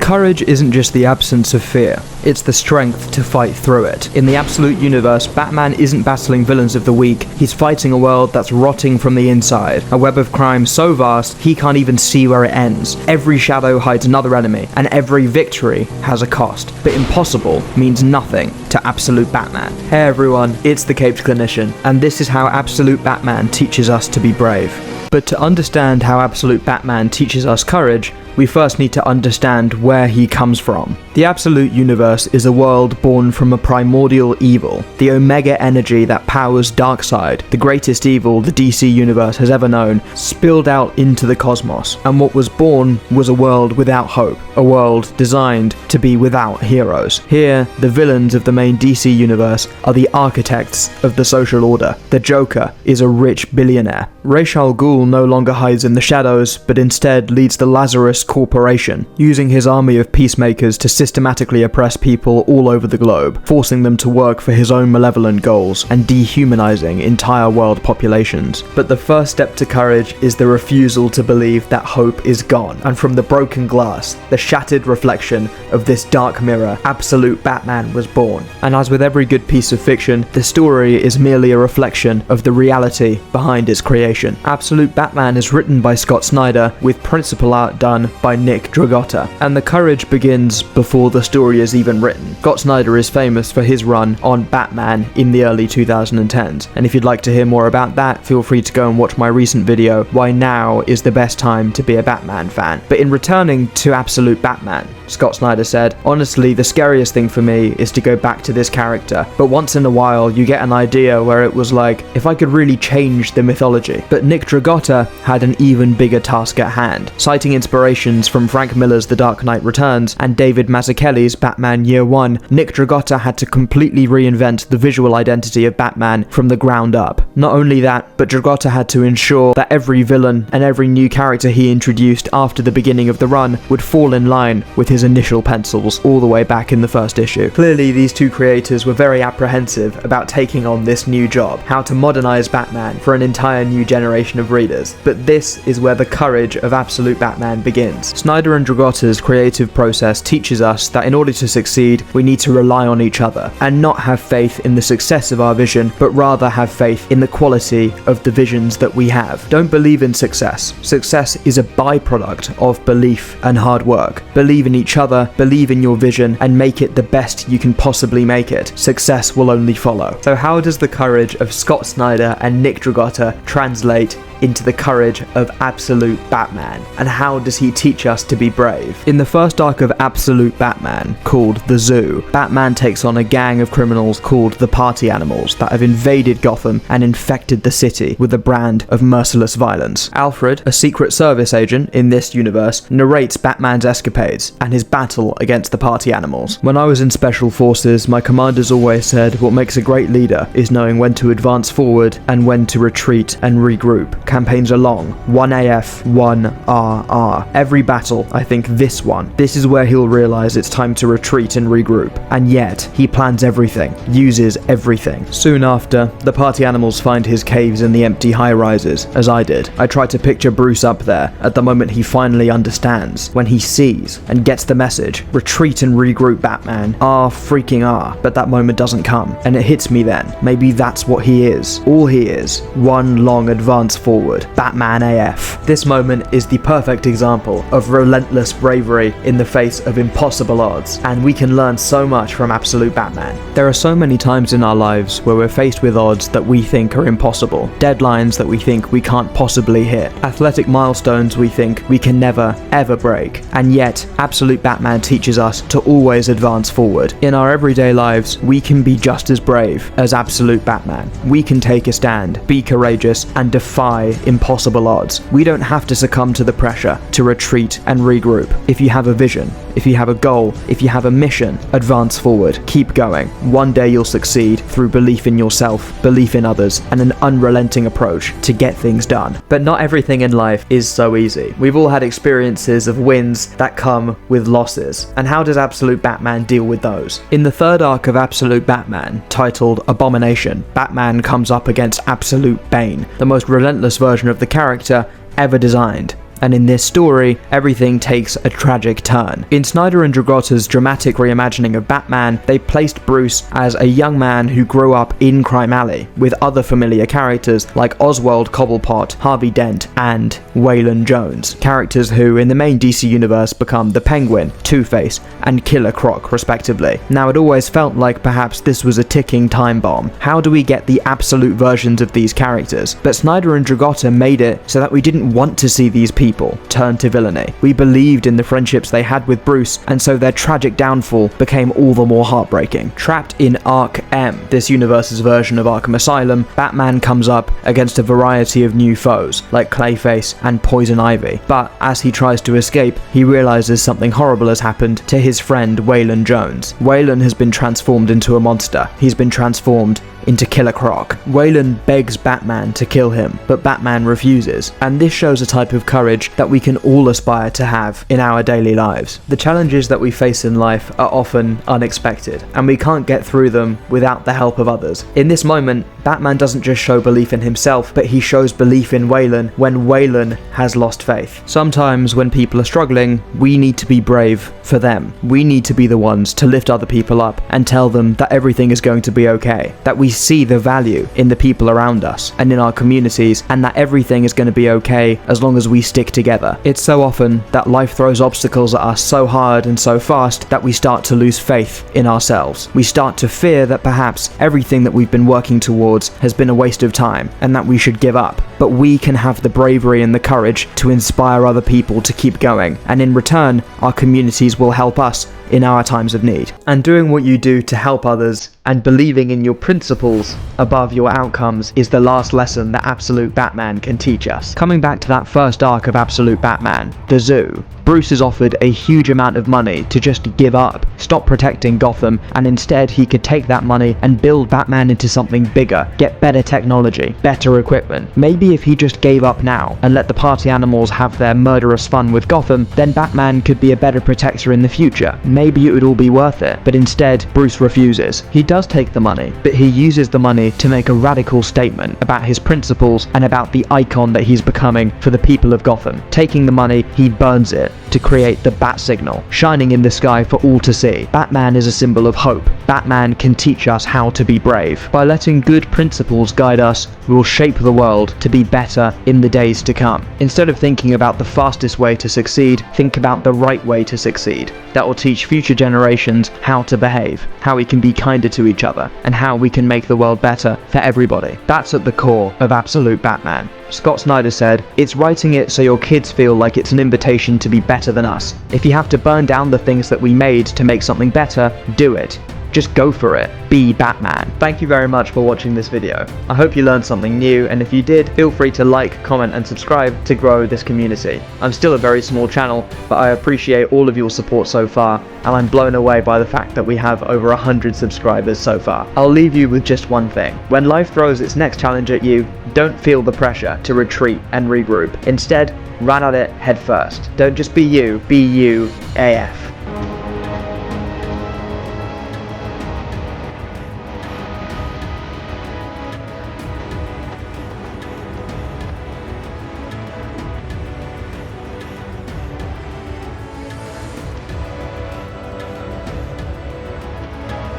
Courage isn't just the absence of fear, it's the strength to fight through it. In the Absolute Universe, Batman isn't battling villains of the weak, he's fighting a world that's rotting from the inside, a web of crime so vast he can't even see where it ends. Every shadow hides another enemy, and every victory has a cost. But impossible means nothing to Absolute Batman. Hey everyone, it's the Caped Clinician, and this is how Absolute Batman teaches us to be brave. But to understand how Absolute Batman teaches us courage, we first need to understand where he comes from. The Absolute Universe is a world born from a primordial evil, the Omega energy that powers Darkseid, the greatest evil the DC Universe has ever known, spilled out into the cosmos, and what was born was a world without hope, a world designed to be without heroes. Here, the villains of the main DC Universe are the architects of the social order. The Joker is a rich billionaire. Ra's al Ghul no longer hides in the shadows, but instead leads the Lazarus Corporation, using his army of peacemakers to systematically oppress people all over the globe, forcing them to work for his own malevolent goals and dehumanizing entire world populations. But the first step to courage is the refusal to believe that hope is gone, and from the broken glass, the shattered reflection of this dark mirror, Absolute Batman was born. And as with every good piece of fiction, the story is merely a reflection of the reality behind its creation. Absolute Batman is written by Scott Snyder, with principal art done by Nick Dragotta, and the courage begins before the story is even written. Scott Snyder is famous for his run on Batman in the early 2010s, and if you'd like to hear more about that, feel free to go and watch my recent video, Why Now is the Best Time to be a Batman Fan. But in returning to Absolute Batman, Scott Snyder said, "Honestly, the scariest thing for me is to go back to this character, but once in a while you get an idea where it was like, if I could really change the mythology." But Nick Dragotta had an even bigger task at hand, citing inspirations from Frank Miller's The Dark Knight Returns and David Mazzucchelli's Batman Year One. Nick Dragotta had to completely reinvent the visual identity of Batman from the ground up. Not only that, but Dragotta had to ensure that every villain and every new character he introduced after the beginning of the run would fall in line with his initial pencils all the way back in the first issue. Clearly, these two creators were very apprehensive about taking on this new job, how to modernize Batman for an entire new generation of readers. But this is where the courage of Absolute Batman begins. Snyder and Dragotta's creative process teaches us that in order to succeed, we need to rely on each other and not have faith in the success of our vision, but rather have faith in the quality of the visions that we have. Don't believe in success. Success is a byproduct of belief and hard work. Believe in each other, believe in your vision, and make it the best you can possibly make it. Success will only follow. So how does the courage of Scott Snyder and Nick Dragotta translate into the courage of Absolute Batman? And how does he teach us to be brave? In the first arc of Absolute Batman, called The Zoo, Batman takes on a gang of criminals called the Party Animals that have invaded Gotham and infected the city with a brand of merciless violence. Alfred, a Secret Service agent in this universe, narrates Batman's escapades and his battle against the Party Animals. "When I was in Special Forces, my commanders always said what makes a great leader is knowing when to advance forward and when to retreat and regroup. Campaigns are long, 1 AF, 1 RR. Every battle, I think this one. This is where he'll realize it's time to retreat and regroup. And yet, he plans everything, uses everything." Soon after, the Party Animals find his caves in the empty high-rises, as I did. I tried to picture Bruce up there, at the moment he finally understands, when he sees and gets the message, retreat and regroup Batman, freaking R. But that moment doesn't come, and it hits me then. Maybe that's what he is. All he is. One long advance forward. Batman AF. This moment is the perfect example of relentless bravery in the face of impossible odds, and we can learn so much from Absolute Batman. There are so many times in our lives where we're faced with odds that we think are impossible, deadlines that we think we can't possibly hit, athletic milestones we think we can never ever break, and yet Absolute Batman teaches us to always advance forward. In our everyday lives, we can be just as brave as Absolute Batman. We can take a stand, be courageous, and defy impossible odds. We don't have to succumb to the pressure to retreat and regroup. If you have a vision, if you have a goal, if you have a mission, advance forward, keep going. One day you'll succeed through belief in yourself, belief in others, and an unrelenting approach to get things done. But not everything in life is so easy. We've all had experiences of wins that come with losses. And how does Absolute Batman deal with those? In the third arc of Absolute Batman, titled Abomination, Batman comes up against Absolute Bane, the most relentless version of the character ever designed. and in this story, everything takes a tragic turn. In Snyder and Dragotta's dramatic reimagining of Batman, they placed Bruce as a young man who grew up in Crime Alley, with other familiar characters like Oswald Cobblepot, Harvey Dent, and Waylon Jones, characters who in the main DC universe become the Penguin, Two-Face, and Killer Croc respectively. Now it always felt like perhaps this was a ticking time bomb. How do we get the absolute versions of these characters? But Snyder and Dragotta made it so that we didn't want to see these people turn to villainy. We believed in the friendships they had with Bruce, and so their tragic downfall became all the more heartbreaking. Trapped in Ark M, this universe's version of Arkham Asylum, Batman comes up against a variety of new foes, like Clayface and Poison Ivy. But as he tries to escape, he realizes something horrible has happened to his friend Waylon Jones. Waylon has been transformed into a monster. He's been transformed into Killer Croc. Waylon begs Batman to kill him, but Batman refuses, and this shows a type of courage that we can all aspire to have in our daily lives. The challenges that we face in life are often unexpected, and we can't get through them without the help of others. In this moment, Batman doesn't just show belief in himself, but he shows belief in Waylon when Waylon has lost faith. Sometimes when people are struggling, we need to be brave for them. We need to be the ones to lift other people up and tell them that everything is going to be okay, that we see the value in the people around us and in our communities, and that everything is going to be okay as long as we stick together. It's so often that life throws obstacles at us so hard and so fast that we start to lose faith in ourselves. We start to fear that perhaps everything that we've been working towards has been a waste of time and that we should give up. But we can have the bravery and the courage to inspire other people to keep going, and in return, our communities will help us in our times of need. And doing what you do to help others and believing in your principles above your outcomes is the last lesson that Absolute Batman can teach us. Coming back to that first arc of Absolute Batman, the zoo, Bruce is offered a huge amount of money to just give up, stop protecting Gotham, and instead he could take that money and build Batman into something bigger, get better technology, better equipment. Maybe if he just gave up now and let the party animals have their murderous fun with Gotham, then Batman could be a better protector in the future. Maybe it would all be worth it, but instead Bruce refuses. He does take the money, but he uses the money to make a radical statement about his principles and about the icon that he's becoming for the people of Gotham. Taking the money, he burns it to create the bat signal, shining in the sky for all to see. Batman is a symbol of hope. Batman can teach us how to be brave. By letting good principles guide us, we will shape the world to be better in the days to come. Instead of thinking about the fastest way to succeed, think about the right way to succeed. That will teach future generations how to behave, how we can be kinder to each other, and how we can make the world better for everybody. That's at the core of Absolute Batman. Scott Snyder said, "It's writing it so your kids feel like it's an invitation to be better than us. If you have to burn down the things that we made to make something better, do it. Just go for it. Be Batman." Thank you very much for watching this video. I hope you learned something new, and if you did, feel free to like, comment and subscribe to grow this community. I'm still a very small channel, but I appreciate all of your support so far, and I'm blown away by the fact that we have over 100 subscribers so far. I'll leave you with just one thing. When life throws its next challenge at you, don't feel the pressure to retreat and regroup. Instead, run at it head first. Don't just be you AF.